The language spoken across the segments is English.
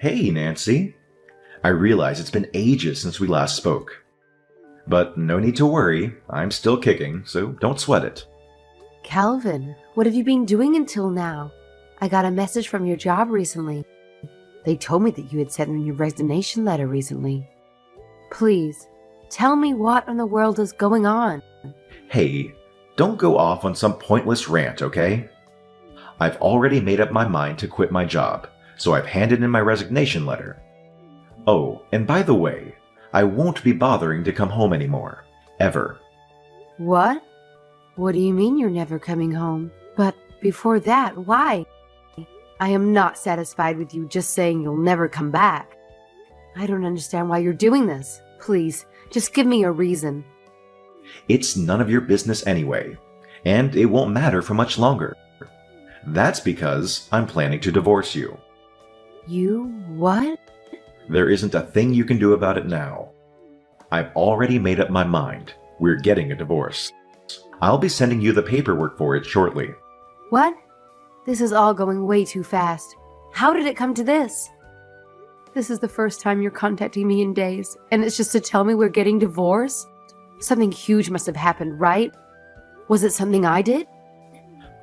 Hey, Nancy. I realize it's been ages since we last spoke. But no need to worry, I'm still kicking, so don't sweat it. Calvin, what have you been doing until now? I got a message from your job recently. They told me that you had sent in your resignation letter recently. Please, tell me what in the world is going on. Hey, don't go off on some pointless rant, okay? I've already made up my mind to quit my job, so I've handed in my resignation letter. Oh, and by the way, I won't be bothering to come home anymore. Ever. What? What do you mean you're never coming home? But before that, why? I am not satisfied with you just saying you'll never come back. I don't understand why you're doing this. Please, just give me a reason. It's none of your business anyway, and it won't matter for much longer. That's because I'm planning to divorce you. You what? There isn't a thing you can do about it now. I've already made up my mind. We're getting a divorce. I'll be sending you the paperwork for it shortly. What? This is all going way too fast. How did it come to this? This is the first time you're contacting me in days, and it's just to tell me we're getting divorced? Something huge must have happened, right? Was it something I did?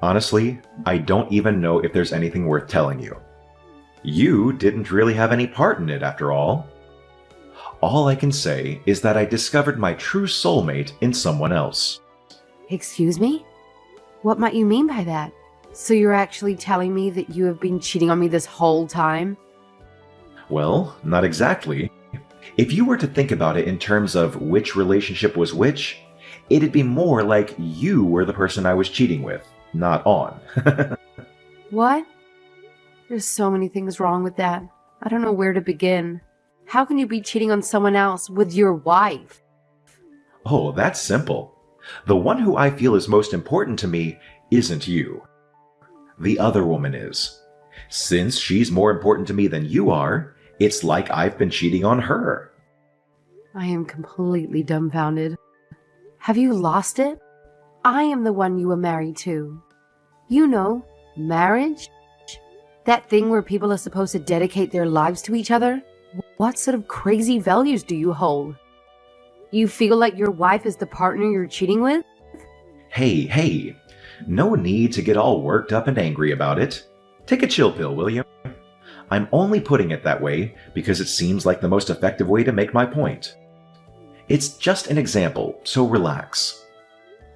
Honestly, I don't even know if there's anything worth telling you. You didn't really have any part in it after all. All I can say is that I discovered my true soulmate in someone else. Excuse me? What might you mean by that? So you're actually telling me that you have been cheating on me this whole time? Well, not exactly. If you were to think about it in terms of which relationship was which, it'd be more like you were the person I was cheating with, not on. What? There's so many things wrong with that. I don't know where to begin. How can you be cheating on someone else with your wife? Oh, that's simple. The one who I feel is most important to me isn't you. The other woman is. Since she's more important to me than you are, it's like I've been cheating on her. I am completely dumbfounded. Have you lost it? I am the one you were married to. You know, marriage? That thing where people are supposed to dedicate their lives to each other? What sort of crazy values do you hold? You feel like your wife is the partner you're cheating with? Hey, no need to get all worked up and angry about it. Take a chill pill, will you? I'm only putting it that way because it seems like the most effective way to make my point. It's just an example, so relax.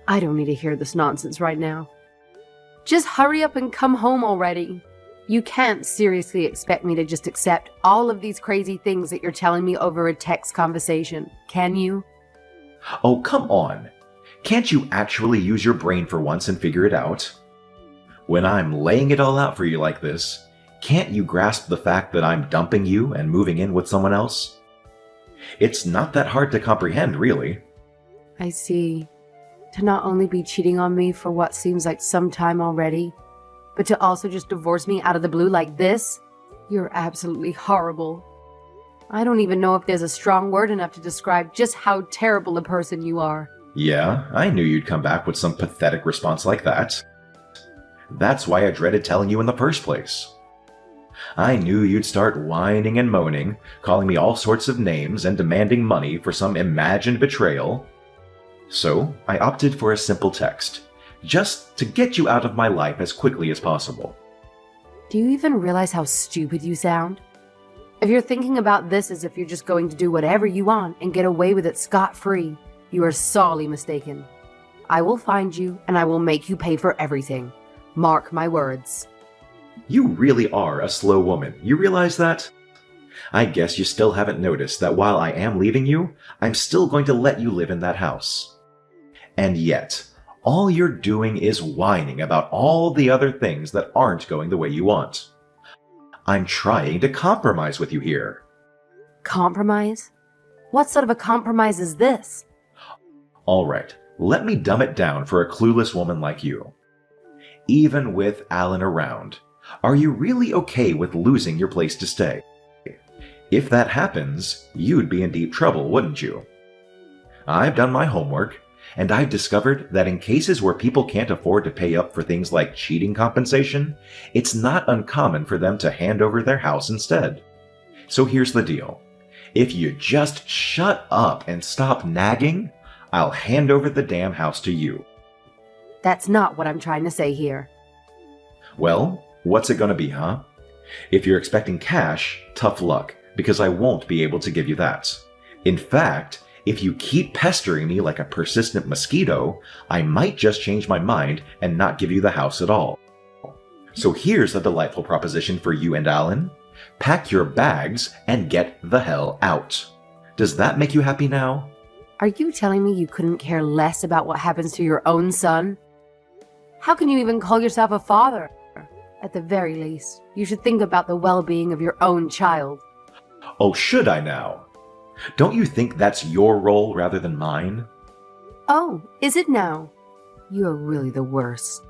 I don't need to hear this nonsense right now. Just hurry up and come home already. You can't seriously expect me to just accept all of these crazy things that you're telling me over a text conversation, can you? Oh, come on. Can't you actually use your brain for once and figure it out? When I'm laying it all out for you like this, can't you grasp the fact that I'm dumping you and moving in with someone else? It's not that hard to comprehend, really. I see. To not only be cheating on me for what seems like some time already, but to also just divorce me out of the blue like this? You're absolutely horrible. I don't even know if there's a strong word enough to describe just how terrible a person you are. Yeah, I knew you'd come back with some pathetic response like that. That's why I dreaded telling you in the first place. I knew you'd start whining and moaning, calling me all sorts of names and demanding money for some imagined betrayal. So I opted for a simple text, just to get you out of my life as quickly as possible. Do you even realize how stupid you sound? If you're thinking about this as if you're just going to do whatever you want and get away with it scot-free, you are sorely mistaken. I will find you and I will make you pay for everything. Mark my words. You really are a slow woman, you realize that? I guess you still haven't noticed that while I am leaving you, I'm still going to let you live in that house. And yet, all you're doing is whining about all the other things that aren't going the way you want. I'm trying to compromise with you here. Compromise? What sort of a compromise is this? All right, let me dumb it down for a clueless woman like you. Even with Alan around, are you really okay with losing your place to stay? If that happens, you'd be in deep trouble, wouldn't you? I've done my homework, and I've discovered that in cases where people can't afford to pay up for things like cheating compensation, it's not uncommon for them to hand over their house instead. So here's the deal. If you just shut up and stop nagging, I'll hand over the damn house to you. That's not what I'm trying to say here. Well, what's it gonna be, huh? If you're expecting cash, tough luck, because I won't be able to give you that. In fact, if you keep pestering me like a persistent mosquito, I might just change my mind and not give you the house at all. So here's a delightful proposition for you and Alan. Pack your bags and get the hell out. Does that make you happy now? Are you telling me you couldn't care less about what happens to your own son? How can you even call yourself a father? At the very least, you should think about the well-being of your own child. Oh, should I now? Don't you think that's your role rather than mine? Oh, is it now? You are really the worst.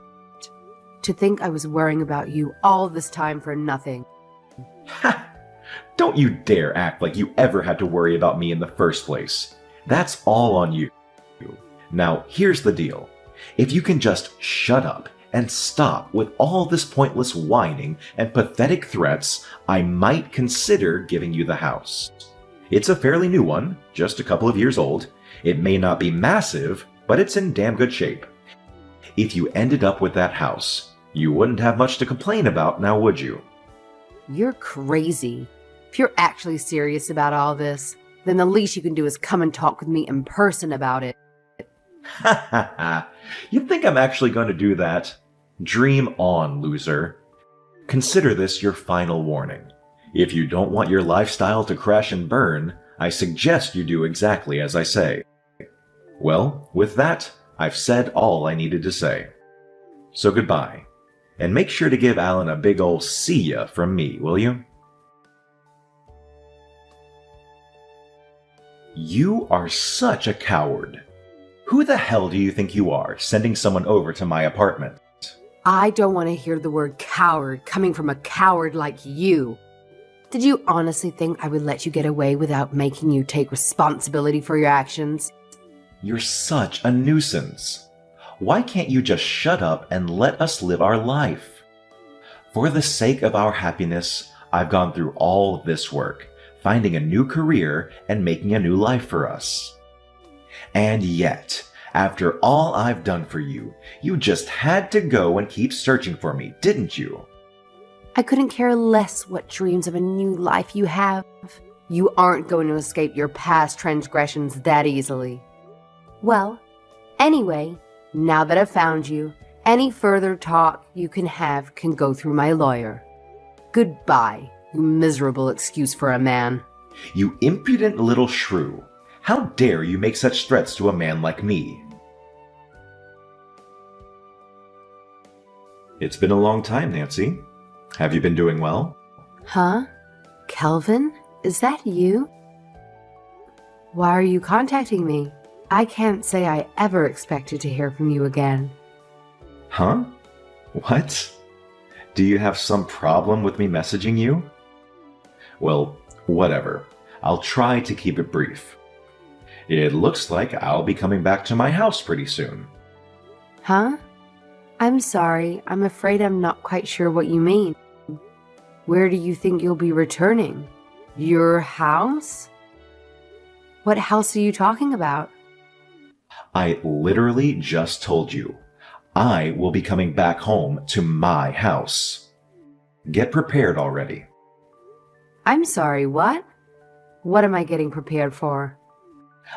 To think I was worrying about you all this time for nothing. Ha! Don't you dare act like you ever had to worry about me in the first place. That's all on you. Now, here's the deal. If you can just shut up and stop with all this pointless whining and pathetic threats, I might consider giving you the house. It's a fairly new one, just a couple of years old. It may not be massive, but it's in damn good shape. If you ended up with that house, you wouldn't have much to complain about now, would you? You're crazy. If you're actually serious about all this, then the least you can do is come and talk with me in person about it. Ha ha ha. You think I'm actually going to do that? Dream on, loser. Consider this your final warning. If you don't want your lifestyle to crash and burn, I suggest you do exactly as I say. Well, with that, I've said all I needed to say. So goodbye. And make sure to give Alan a big ol' see ya from me, will you? You are such a coward. Who the hell do you think you are, sending someone over to my apartment? I don't want to hear the word coward coming from a coward like you. Did you honestly think I would let you get away without making you take responsibility for your actions? You're such a nuisance. Why can't you just shut up and let us live our life? For the sake of our happiness, I've gone through all this work, finding a new career and making a new life for us. And yet, after all I've done for you, you just had to go and keep searching for me, didn't you? I couldn't care less what dreams of a new life you have. You aren't going to escape your past transgressions that easily. Well, anyway, now that I've found you, any further talk you can have can go through my lawyer. Goodbye, you miserable excuse for a man. You impudent little shrew. How dare you make such threats to a man like me? It's been a long time, Nancy. Have you been doing well? Huh? Kelvin? Is that you? Why are you contacting me? I can't say I ever expected to hear from you again. Huh? What? Do you have some problem with me messaging you? Well, whatever. I'll try to keep it brief. It looks like I'll be coming back to my house pretty soon. Huh? I'm sorry. I'm afraid I'm not quite sure what you mean. Where do you think you'll be returning? Your house? What house are you talking about? I literally just told you. I will be coming back home to my house. Get prepared already. I'm sorry, what? What am I getting prepared for?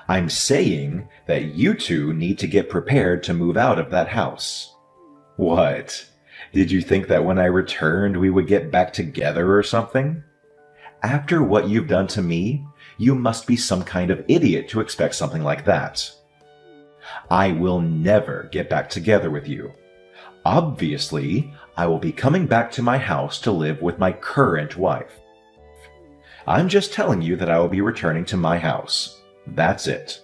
I'm saying that you two need to get prepared to move out of that house. What? Did you think that when I returned we would get back together or something? After what you've done to me, you must be some kind of idiot to expect something like that. I will never get back together with you. Obviously, I will be coming back to my house to live with my current wife. I'm just telling you that I will be returning to my house. That's it.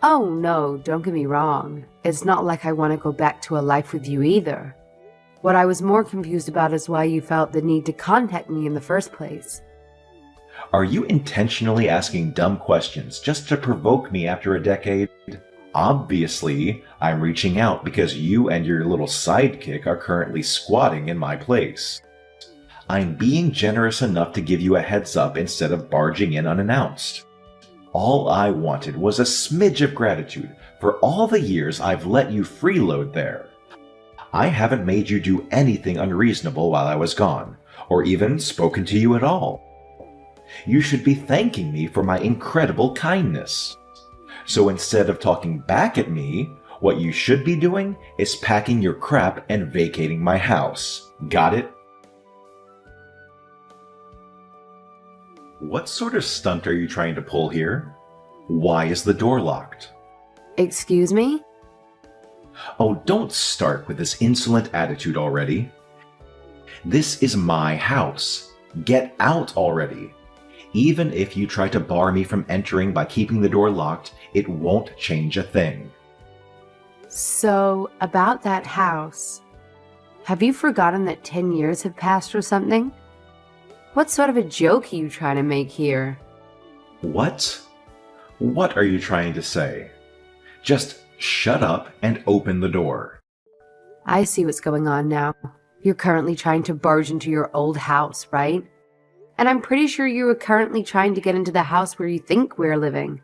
Oh no, don't get me wrong. It's not like I want to go back to a life with you either. What I was more confused about is why you felt the need to contact me in the first place. Are you intentionally asking dumb questions just to provoke me after a decade? Obviously, I'm reaching out because you and your little sidekick are currently squatting in my place. I'm being generous enough to give you a heads up instead of barging in unannounced. All I wanted was a smidge of gratitude for all the years I've let you freeload there. I haven't made you do anything unreasonable while I was gone, or even spoken to you at all. You should be thanking me for my incredible kindness. So instead of talking back at me, what you should be doing is packing your crap and vacating my house. Got it? What sort of stunt are you trying to pull here? Why is the door locked? Excuse me? Oh, don't start with this insolent attitude already. This is my house. Get out already. Even if you try to bar me from entering by keeping the door locked, it won't change a thing. So, about that house. Have you forgotten that 10 years have passed or something? What sort of a joke are you trying to make here? What? What are you trying to say? Just shut up and open the door. I see what's going on now. You're currently trying to barge into your old house, right? And I'm pretty sure you are currently trying to get into the house where you think we're living.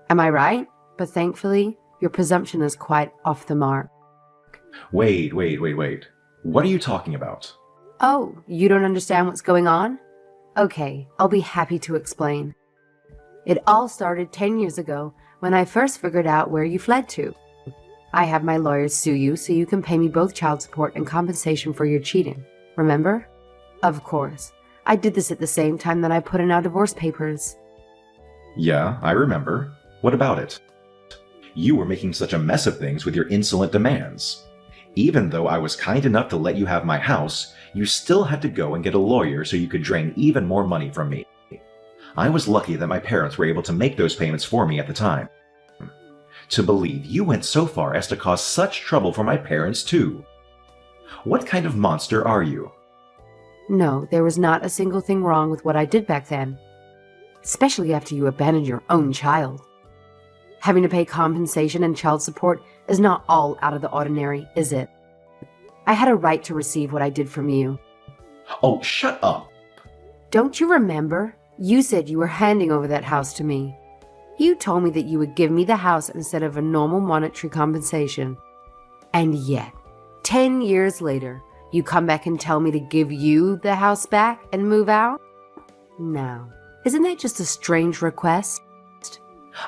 Am I right? But thankfully, your presumption is quite off the mark. Wait. What are you talking about? Oh, you don't understand what's going on? Okay, I'll be happy to explain. It all started 10 years ago when I first figured out where you fled to. I have my lawyers sue you so you can pay me both child support and compensation for your cheating. Remember? Of course. I did this at the same time that I put in our divorce papers. Yeah, I remember. What about it? You were making such a mess of things with your insolent demands. Even though I was kind enough to let you have my house, you still had to go and get a lawyer so you could drain even more money from me. I was lucky that my parents were able to make those payments for me at the time. To believe you went so far as to cause such trouble for my parents too. What kind of monster are you? No, there was not a single thing wrong with what I did back then. Especially after you abandoned your own child. Having to pay compensation and child support is not all out of the ordinary, is it? I had a right to receive what I did from you. Oh, shut up! Don't you remember? You said you were handing over that house to me. You told me that you would give me the house instead of a normal monetary compensation. And yet, 10 years later, you come back and tell me to give you the house back and move out? Now, isn't that just a strange request?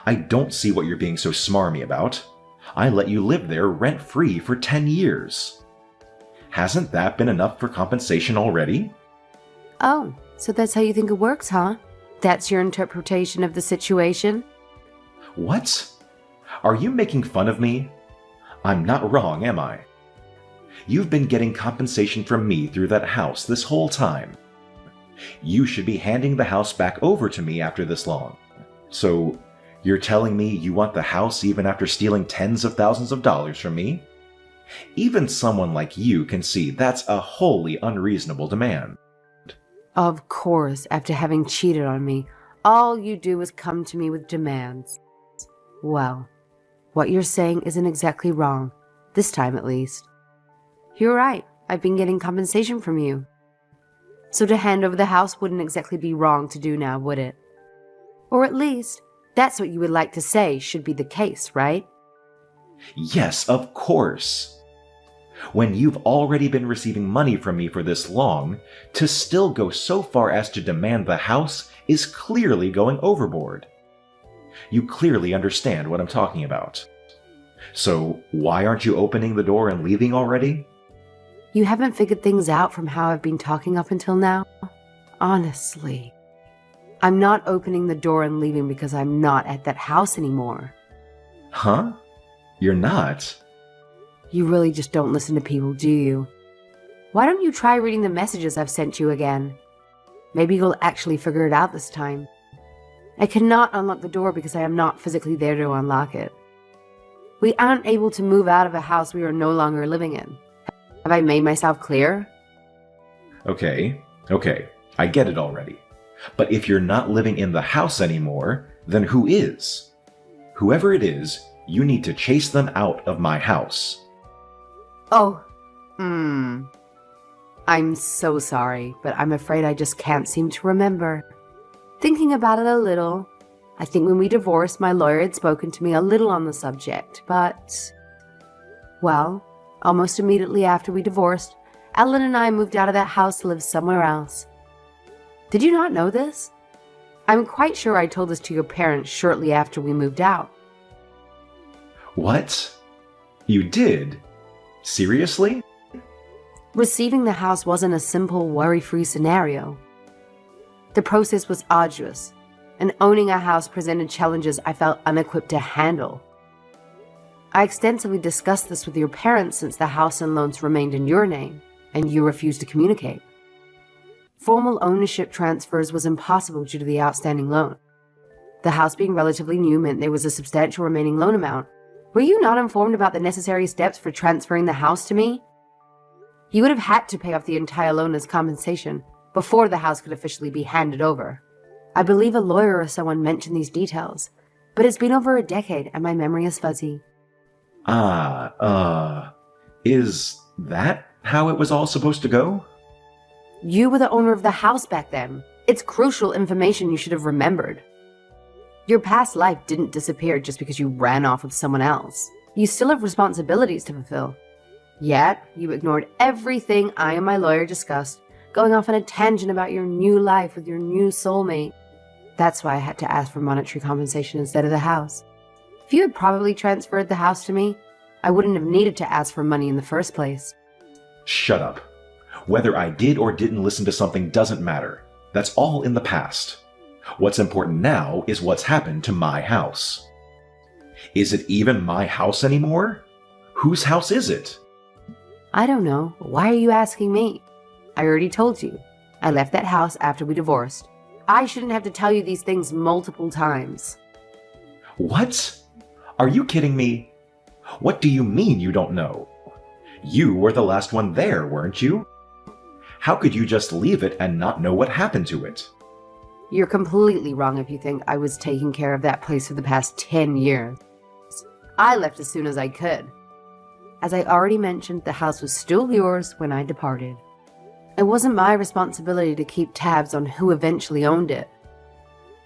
I don't see what you're being so smarmy about. I let you live there rent-free for 10 years. Hasn't that been enough for compensation already? Oh, so that's how you think it works, huh? That's your interpretation of the situation? What? Are you making fun of me? I'm not wrong, am I? You've been getting compensation from me through that house this whole time. You should be handing the house back over to me after this long. So, you're telling me you want the house even after stealing tens of thousands of dollars from me? Even someone like you can see that's a wholly unreasonable demand. Of course, after having cheated on me, all you do is come to me with demands. Well, what you're saying isn't exactly wrong, this time at least. You're right, I've been getting compensation from you. So to hand over the house wouldn't exactly be wrong to do now, would it? Or at least, that's what you would like to say should be the case, right? Yes, of course. When you've already been receiving money from me for this long, to still go so far as to demand the house is clearly going overboard. You clearly understand what I'm talking about. So why aren't you opening the door and leaving already? You haven't figured things out from how I've been talking up until now? Honestly. I'm not opening the door and leaving because I'm not at that house anymore. Huh? You're not? You really just don't listen to people, do you? Why don't you try reading the messages I've sent you again? Maybe you'll actually figure it out this time. I cannot unlock the door because I am not physically there to unlock it. We aren't able to move out of a house we are no longer living in. Have I made myself clear? Okay, I get it already. But if you're not living in the house anymore, then who is? Whoever it is, you need to chase them out of my house. Oh, I'm I'm so sorry, but I'm afraid I just can't seem to remember. Thinking about it a little, I think when we divorced, my lawyer had spoken to me a little on the subject, but... Well, almost immediately after we divorced, Ellen and I moved out of that house to live somewhere else. Did you not know this? I'm quite sure I told this to your parents shortly after we moved out. What? You did? Seriously? Receiving the house wasn't a simple, worry-free scenario. The process was arduous, and owning a house presented challenges I felt unequipped to handle. I extensively discussed this with your parents since the house and loans remained in your name, and you refused to communicate. Formal ownership transfers was impossible due to the outstanding loan. The house being relatively new meant there was a substantial remaining loan amount. Were you not informed about the necessary steps for transferring the house to me? You would have had to pay off the entire loan as compensation before the house could officially be handed over. I believe a lawyer or someone mentioned these details, but it's been over a decade and my memory is fuzzy. Is that how it was all supposed to go? You were the owner of the house back then. It's crucial information you should have remembered. Your past life didn't disappear just because you ran off with someone else. You still have responsibilities to fulfill. Yet, you ignored everything I and my lawyer discussed, going off on a tangent about your new life with your new soulmate. That's why I had to ask for monetary compensation instead of the house. If you had probably transferred the house to me, I wouldn't have needed to ask for money in the first place. Shut up. Whether I did or didn't listen to something doesn't matter. That's all in the past. What's important now is what's happened to my house. Is it even my house anymore? Whose house is it? I don't know. Why are you asking me? I already told you. I left that house after we divorced. I shouldn't have to tell you these things multiple times. What? Are you kidding me? What do you mean you don't know? You were the last one there, weren't you? How could you just leave it and not know what happened to it? You're completely wrong if you think I was taking care of that place for the past 10 years. I left as soon as I could. As I already mentioned, the house was still yours when I departed. It wasn't my responsibility to keep tabs on who eventually owned it.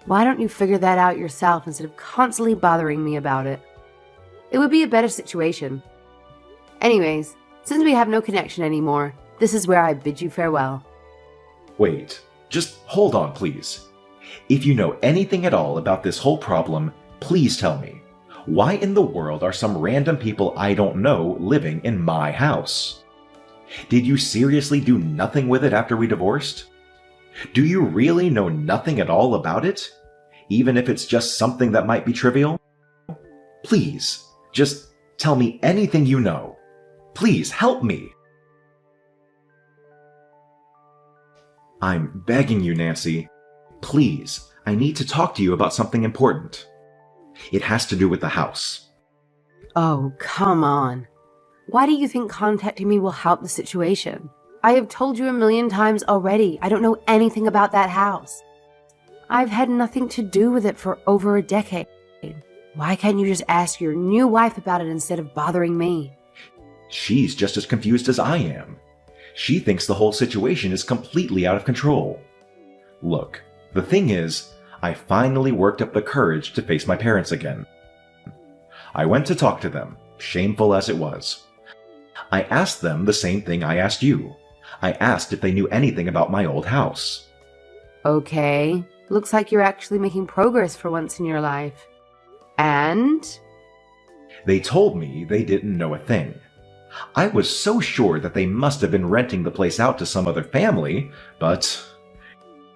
Why don't you figure that out yourself instead of constantly bothering me about it? It would be a better situation. Anyways, since we have no connection anymore, this is where I bid you farewell. Wait, just hold on, please. If you know anything at all about this whole problem, please tell me. Why in the world are some random people I don't know living in my house? Did you seriously do nothing with it after we divorced? Do you really know nothing at all about it? Even if it's just something that might be trivial? Please, just tell me anything you know. Please help me. I'm begging you, Nancy. Please, I need to talk to you about something important. It has to do with the house. Oh, come on. Why do you think contacting me will help the situation? I have told you a million times already, I don't know anything about that house. I've had nothing to do with it for over a decade. Why can't you just ask your new wife about it instead of bothering me? She's just as confused as I am. She thinks the whole situation is completely out of control. Look, the thing is, I finally worked up the courage to face my parents again. I went to talk to them, shameful as it was. I asked them the same thing I asked you. I asked if they knew anything about my old house. Okay, looks like you're actually making progress for once in your life. And? They told me they didn't know a thing. I was so sure that they must have been renting the place out to some other family, but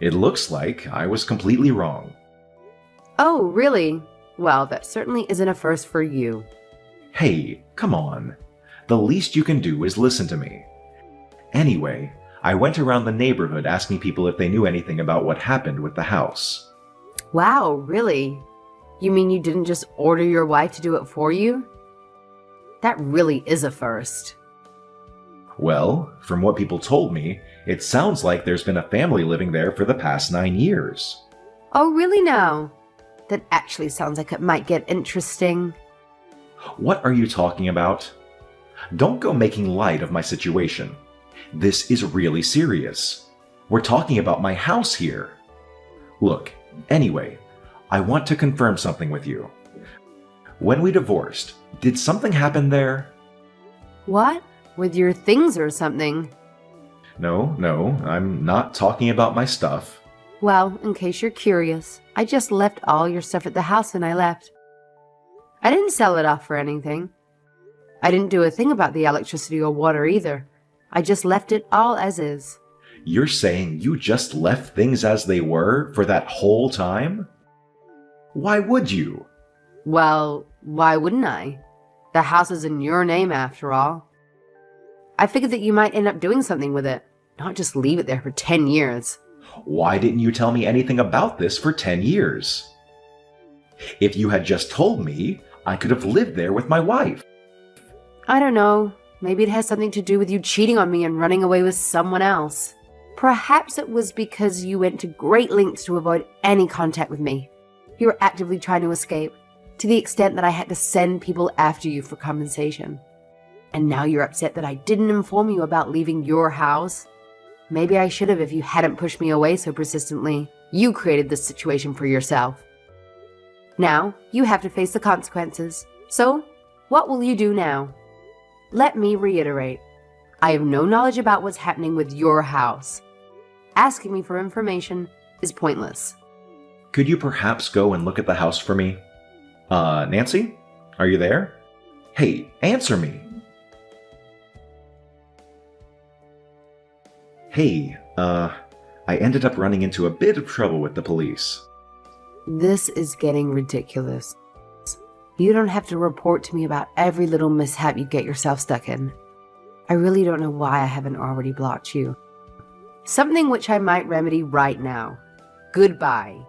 it looks like I was completely wrong. Oh, really? Well, that certainly isn't a first for you. Hey, come on. The least you can do is listen to me. Anyway, I went around the neighborhood asking people if they knew anything about what happened with the house. Wow, really? You mean you didn't just order your wife to do it for you? That really is a first. Well, from what people told me, it sounds like there's been a family living there for the past 9 years. Oh, really now? That actually sounds like it might get interesting. What are you talking about? Don't go making light of my situation. This is really serious. We're talking about my house here. Look, anyway, I want to confirm something with you. When we divorced, did something happen there? What? With your things or something? No, I'm not talking about my stuff. Well, in case you're curious, I just left all your stuff at the house when I left. I didn't sell it off for anything. I didn't do a thing about the electricity or water either. I just left it all as is. You're saying you just left things as they were for that whole time? Why would you? Well, why wouldn't I? The house is in your name after all. I figured that you might end up doing something with it, not just leave it there for 10 years. Why didn't you tell me anything about this for 10 years? If you had just told me, I could have lived there with my wife. I don't know. Maybe it has something to do with you cheating on me and running away with someone else. Perhaps it was because you went to great lengths to avoid any contact with me. You were actively trying to escape, to the extent that I had to send people after you for compensation. And now you're upset that I didn't inform you about leaving your house. Maybe I should have if you hadn't pushed me away so persistently. You created this situation for yourself. Now, you have to face the consequences. So, what will you do now? Let me reiterate. I have no knowledge about what's happening with your house. Asking me for information is pointless. Could you perhaps go and look at the house for me? Nancy? Are you there? Hey, answer me! Hey, I ended up running into a bit of trouble with the police. This is getting ridiculous. You don't have to report to me about every little mishap you get yourself stuck in. I really don't know why I haven't already blocked you. Something which I might remedy right now. Goodbye.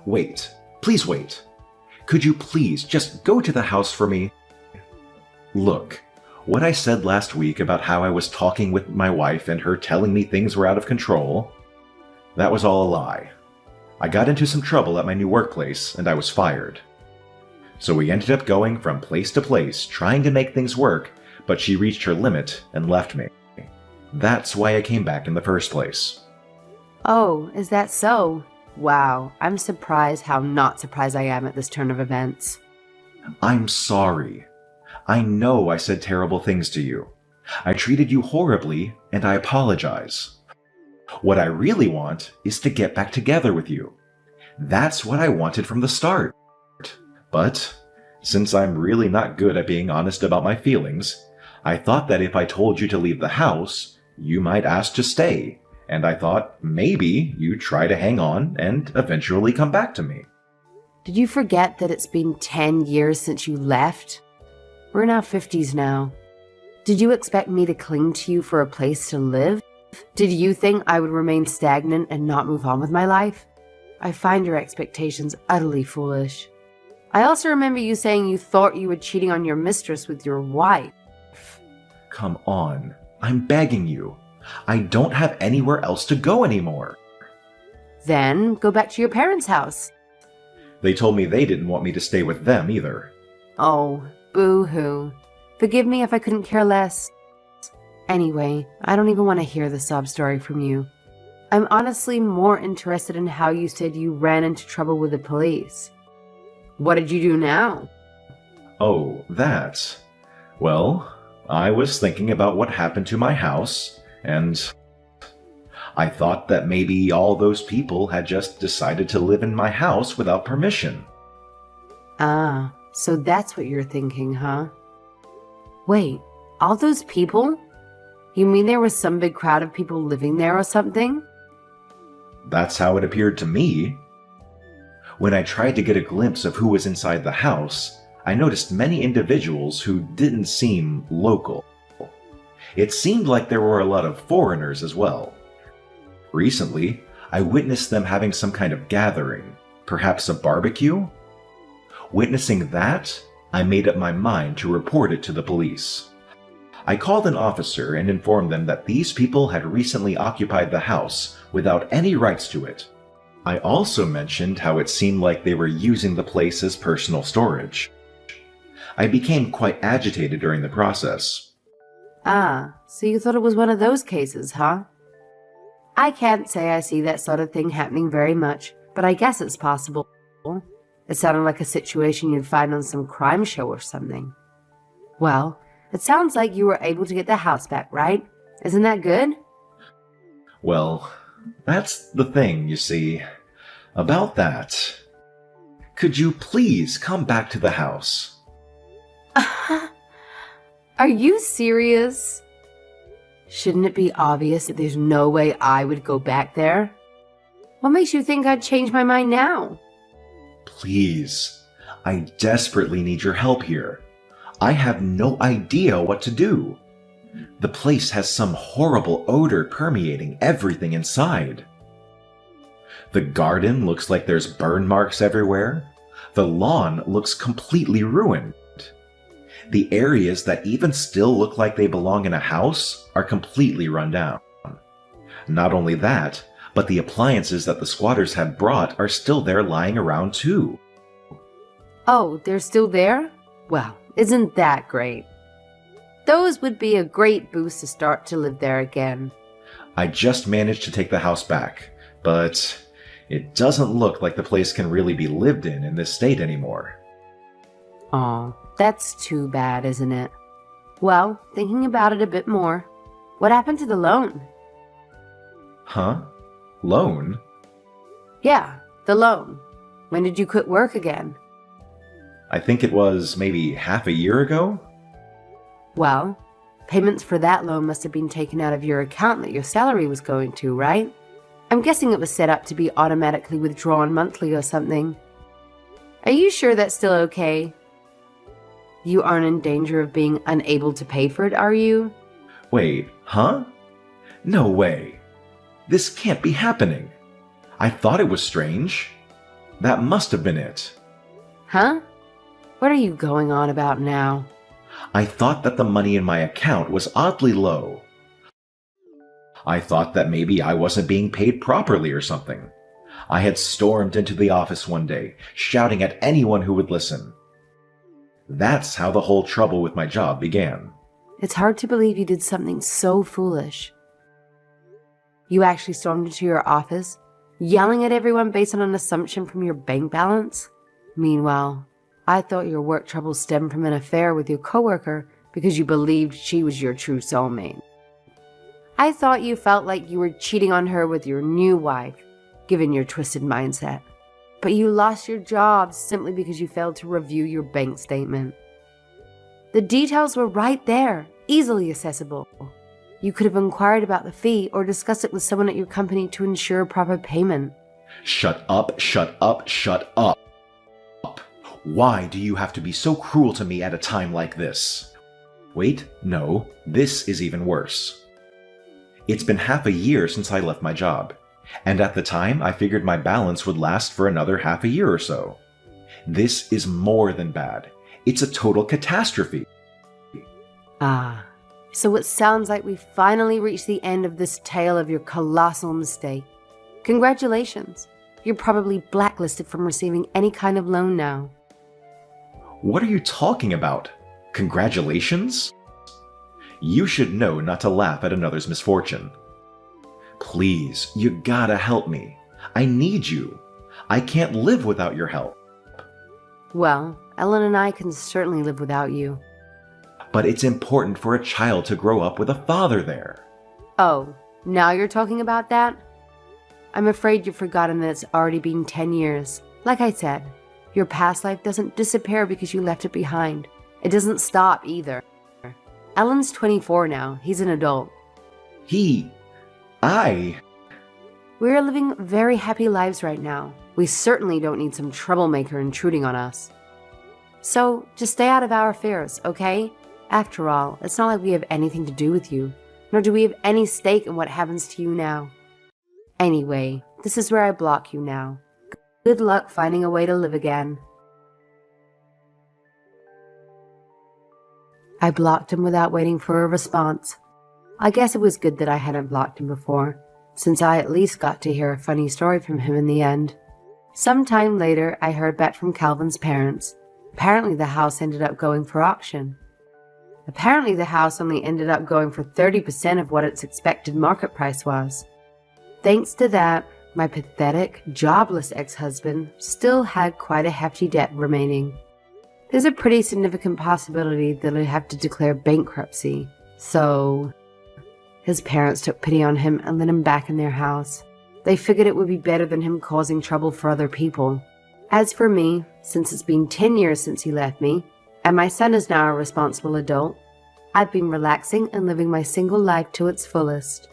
Wait, please wait. Could you please just go to the house for me? Look, what I said last week about how I was talking with my wife and her telling me things were out of control, that was all a lie. I got into some trouble at my new workplace and I was fired. So we ended up going from place to place trying to make things work, but she reached her limit and left me. That's why I came back in the first place. Oh, is that so? Wow, I'm surprised how not surprised I am at this turn of events. I'm sorry. I know I said terrible things to you. I treated you horribly, and I apologize. What I really want is to get back together with you. That's what I wanted from the start. But, since I'm really not good at being honest about my feelings, I thought that if I told you to leave the house, you might ask to stay, and I thought maybe you'd try to hang on and eventually come back to me. Did you forget that it's been 10 years since you left? We're in our 50s now. Did you expect me to cling to you for a place to live? Did you think I would remain stagnant and not move on with my life? I find your expectations utterly foolish. I also remember you saying you thought you were cheating on your mistress with your wife. Come on, I'm begging you. I don't have anywhere else to go anymore. Then go back to your parents' house. They told me they didn't want me to stay with them either. Oh, boo-hoo. Forgive me if I couldn't care less. Anyway, I don't even want to hear the sob story from you. I'm honestly more interested in how you said you ran into trouble with the police. What did you do now? Oh, that. Well, I was thinking about what happened to my house, and I thought that maybe all those people had just decided to live in my house without permission. Ah, so that's what you're thinking, huh? Wait, all those people? You mean there was some big crowd of people living there or something? That's how it appeared to me. When I tried to get a glimpse of who was inside the house, I noticed many individuals who didn't seem local. It seemed like there were a lot of foreigners as well. Recently, I witnessed them having some kind of gathering, perhaps a barbecue? Witnessing that, I made up my mind to report it to the police. I called an officer and informed them that these people had recently occupied the house without any rights to it. I also mentioned how it seemed like they were using the place as personal storage. I became quite agitated during the process. Ah, so you thought it was one of those cases, huh? I can't say I see that sort of thing happening very much, but I guess it's possible. It sounded like a situation you'd find on some crime show or something. Well, it sounds like you were able to get the house back, right? Isn't that good? Well, that's the thing, you see. About that. Could you please come back to the house? Are you serious? Shouldn't it be obvious that there's no way I would go back there? What makes you think I'd change my mind now? Please. I desperately need your help here. I have no idea what to do. The place has some horrible odor permeating everything inside. The garden looks like there's burn marks everywhere. The lawn looks completely ruined. The areas that even still look like they belong in a house are completely run down. Not only that, but the appliances that the squatters had brought are still there lying around too. Oh, they're still there? Well, isn't that great? Those would be a great boost to start to live there again. I just managed to take the house back, but it doesn't look like the place can really be lived in this state anymore. Aw, that's too bad, isn't it? Well, thinking about it a bit more, what happened to the loan? Huh? Loan? Yeah, the loan. When did you quit work again? I think it was maybe half a year ago? Well, payments for that loan must have been taken out of your account that your salary was going to, right? I'm guessing it was set up to be automatically withdrawn monthly or something. Are you sure that's still okay? You aren't in danger of being unable to pay for it, are you? Wait, huh? No way. This can't be happening. I thought it was strange. That must have been it. Huh? What are you going on about now? I thought that the money in my account was oddly low. I thought that maybe I wasn't being paid properly or something. I had stormed into the office one day, shouting at anyone who would listen. That's how the whole trouble with my job began. It's hard to believe you did something so foolish. You actually stormed into your office, yelling at everyone based on an assumption from your bank balance? Meanwhile, I thought your work troubles stemmed from an affair with your coworker because you believed she was your true soulmate. I thought you felt like you were cheating on her with your new wife, given your twisted mindset. But you lost your job simply because you failed to review your bank statement. The details were right there, easily accessible. You could have inquired about the fee or discussed it with someone at your company to ensure proper payment. Shut up, shut up, shut up. Why do you have to be so cruel to me at a time like this? Wait, no, this is even worse. It's been half a year since I left my job, and at the time I figured my balance would last for another half a year or so. This is more than bad. It's a total catastrophe. Ah, so it sounds like we finally reached the end of this tale of your colossal mistake. Congratulations. You're probably blacklisted from receiving any kind of loan now. What are you talking about? Congratulations? You should know not to laugh at another's misfortune. Please, you gotta help me. I need you. I can't live without your help. Well, Ellen and I can certainly live without you. But it's important for a child to grow up with a father there. Oh, now you're talking about that? I'm afraid you've forgotten that it's already been 10 years. Like I said, your past life doesn't disappear because you left it behind. It doesn't stop either. Ellen's 24 now. He's an adult. We're living very happy lives right now. We certainly don't need some troublemaker intruding on us. So, just stay out of our affairs, okay? After all, it's not like we have anything to do with you, nor do we have any stake in what happens to you now. Anyway, this is where I block you now. Good luck finding a way to live again. I blocked him without waiting for a response. I guess it was good that I hadn't blocked him before, since I at least got to hear a funny story from him in the end. Sometime later, I heard back from Calvin's parents. Apparently the house ended up going for auction. Apparently the house only ended up going for 30% of what its expected market price was. Thanks to that, my pathetic, jobless ex-husband still had quite a hefty debt remaining. There's a pretty significant possibility that I'd have to declare bankruptcy, so his parents took pity on him and let him back in their house. They figured it would be better than him causing trouble for other people. As for me, since it's been 10 years since he left me, and my son is now a responsible adult, I've been relaxing and living my single life to its fullest.